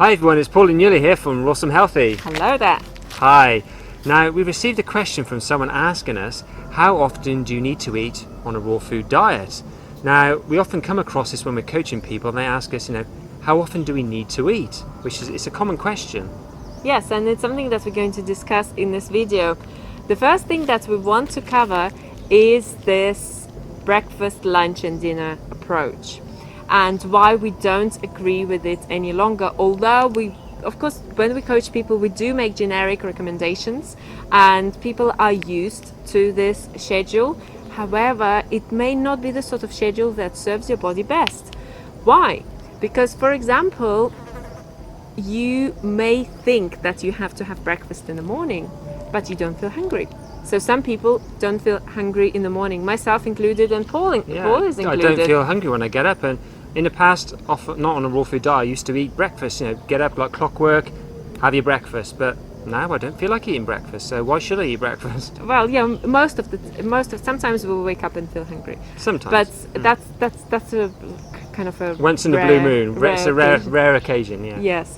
Hi everyone, it's Paul and Yuli here from Rawsome Healthy. Hello there. Hi. Now, we received a question from someone asking us, how often do you need to eat on a raw food diet? Now, we often come across this when we're coaching people and they ask us, how often do we need to eat? Which is, it's a common question. Yes, and it's something that we're going to discuss in this video. The first thing that we want to cover is this breakfast, lunch and dinner approach, and why we don't agree with it any longer. Although we, of course, when we coach people, we do make generic recommendations and people are used to this schedule. However, it may not be the sort of schedule that serves your body best. Why? Because, for example, you may think that you have to have breakfast in the morning, but you don't feel hungry. So some people don't feel hungry in the morning, myself included, and Paul is included. I don't feel hungry when I get up, and in the past, often not on a raw food diet, I used to eat breakfast, get up like clockwork, have your breakfast, but now I don't feel like eating breakfast, so why should I eat breakfast? Well, yeah, sometimes we'll wake up and feel hungry. Sometimes. But that's a kind of a once in a blue moon. It's a rare occasion, yeah. Yes.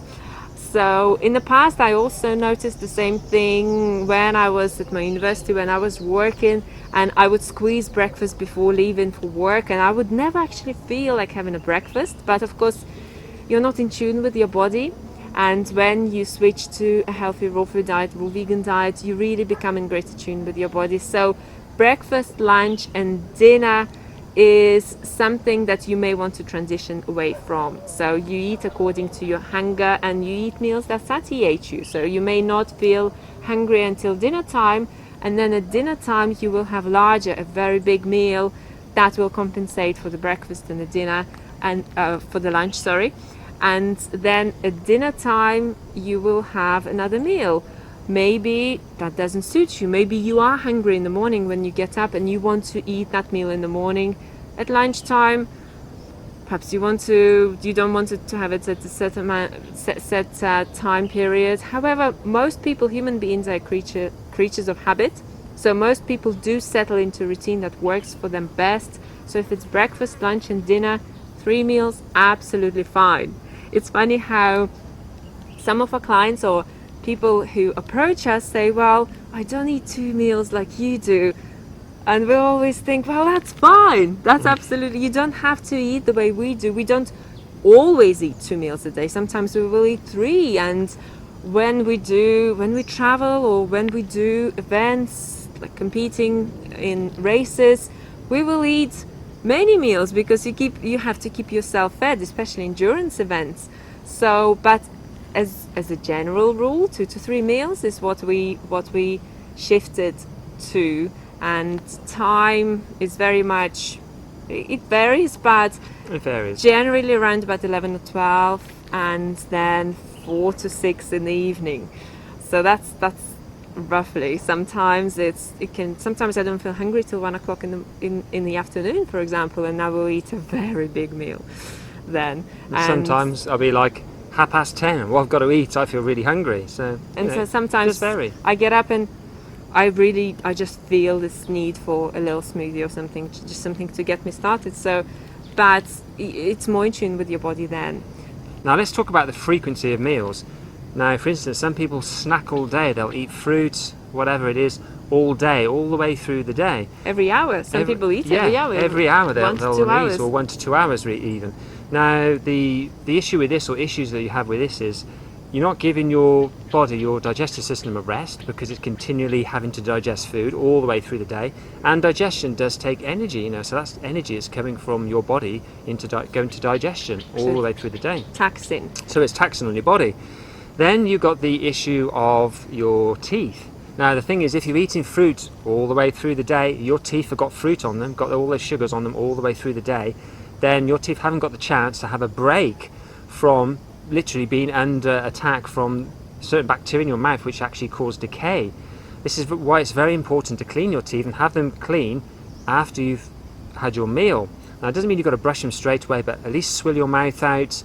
So in the past, I also noticed the same thing when I was at my university, when I was working, and I would squeeze breakfast before leaving for work, and I would never actually feel like having a breakfast. But of course, you're not in tune with your body, and when you switch to a healthy raw food diet, raw vegan diet, you really become in greater tune with your body. So breakfast, lunch and dinner is something that you may want to transition away from. So you eat according to your hunger and you eat meals that satiate you. So you may not feel hungry until dinner time, and then at dinner time you will have a very big meal that will compensate for the breakfast and the dinner, and for the lunch, and then at dinner time you will have another meal. Maybe that doesn't suit you. Maybe you are hungry in the morning when you get up and you want to eat that meal in the morning. At lunchtime, perhaps you don't want to have it at a set time period. However, most people, human beings, are creatures of habit. So most people do settle into a routine that works for them best. So if it's breakfast, lunch and dinner, 3 meals, absolutely fine. It's funny how some of our clients or people who approach us say, well, I don't eat 2 meals like you do. And we always think, well, that's fine. That's absolutely, you don't have to eat the way we do. We don't always eat 2 meals a day. Sometimes we will eat 3. And when we travel or when we do events, like competing in races, we will eat many meals because you have to keep yourself fed, especially endurance events. So, but as a general rule, 2 to 3 meals is what we shifted to, and time is very much, it varies, but generally around about 11 or 12, and then 4 to 6 in the evening. So that's roughly. Sometimes sometimes I don't feel hungry till 1 o'clock in the afternoon, for example, and I will eat a very big meal then. And sometimes I'll be like 10:30. Well, I've got to eat. I feel really hungry. So sometimes I get up and I just feel this need for a little smoothie or something, just something to get me started. So, but it's more in tune with your body then. Now let's talk about the frequency of meals. Now, for instance, some people snack all day. They'll eat fruits, whatever it is, all day, all the way through the day. Every hour. Some people eat every hour. Every hour they'll 1 to 2 hours. Or 1 to 2 hours even. Now, the issue with this, or issues that you have with this, is you're not giving your body, your digestive system, a rest, because it's continually having to digest food all the way through the day. And digestion does take energy, so that's energy is coming from your body into going to digestion all the way through the day. Taxing. So it's taxing on your body. Then you've got the issue of your teeth. Now the thing is, if you're eating fruit all the way through the day, your teeth have got fruit on them, got all those sugars on them all the way through the day, then your teeth haven't got the chance to have a break from literally being under attack from certain bacteria in your mouth, which actually cause decay. This is why it's very important to clean your teeth and have them clean after you've had your meal. Now it doesn't mean you've got to brush them straight away, but at least swill your mouth out,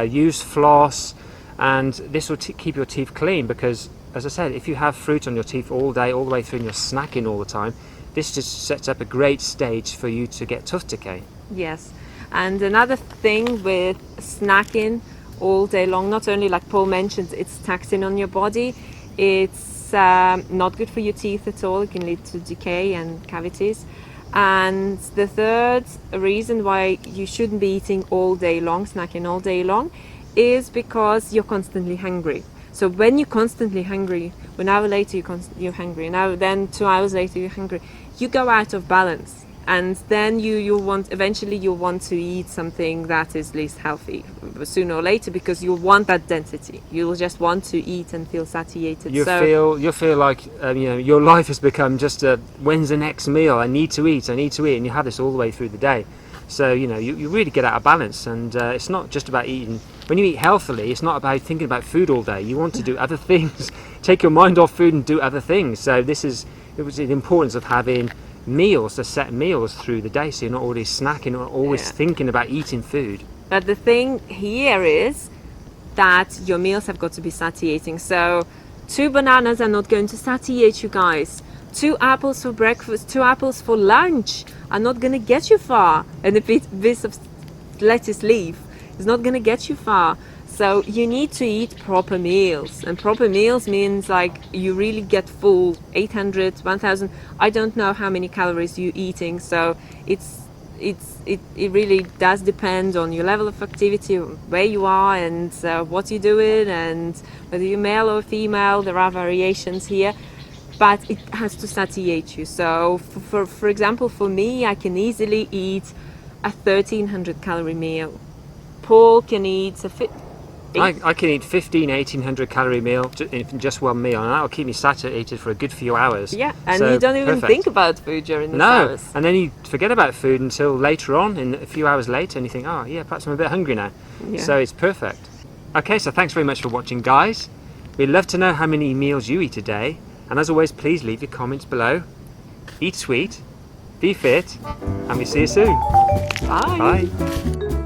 use floss, and this will keep your teeth clean, because as I said, if you have fruit on your teeth all day, all the way through, and you're snacking all the time, this just sets up a great stage for you to get tooth decay. Yes. And another thing with snacking all day long. Not only, like Paul mentioned, it's taxing on your body, it's not good for your teeth at all. It can lead to decay and cavities. And the third reason why you shouldn't be eating all day long, snacking all day long, is because you're constantly hungry. So when you're constantly hungry, 1 hour later you're hungry, now then 2 hours later you're hungry, you go out of balance. And then you'll want to eat something that is least healthy sooner or later, because you want that density. You'll just want to eat and feel satiated. You'll feel like your life has become just a when's the next meal? I need to eat, and you have this all the way through the day. So you really get out of balance, and it's not just about eating. When you eat healthily, it's not about thinking about food all day. You want to do other things, take your mind off food and do other things. So it was the importance of having meals, to set meals through the day, so you're not always snacking or always thinking about eating food. But the thing here is that your meals have got to be satiating. So 2 bananas are not going to satiate you guys. 2 apples for breakfast, 2 apples for lunch are not going to get you far. And a piece of lettuce leaf is not going to get you far. So you need to eat proper meals, and proper meals means like you really get full, 800, 1000. I don't know how many calories you're eating, so it really does depend on your level of activity, where you are, and what you're doing, and whether you're male or female. There are variations here, but it has to satiate you. So for example, for me, I can easily eat a 1300 calorie meal. Paul can eat I can eat 1800 calorie meal in just one meal, and that'll keep me satiated for a good few hours. Yeah, and so, you don't even think about food during those hours. And then you forget about food until later on, in a few hours later, and you think, oh yeah, perhaps I'm a bit hungry now. Yeah. So it's perfect. Okay, so thanks very much for watching, guys. We'd love to know how many meals you eat a day, and as always, please leave your comments below. Eat sweet, be fit, and we'll see you soon. Bye. Bye.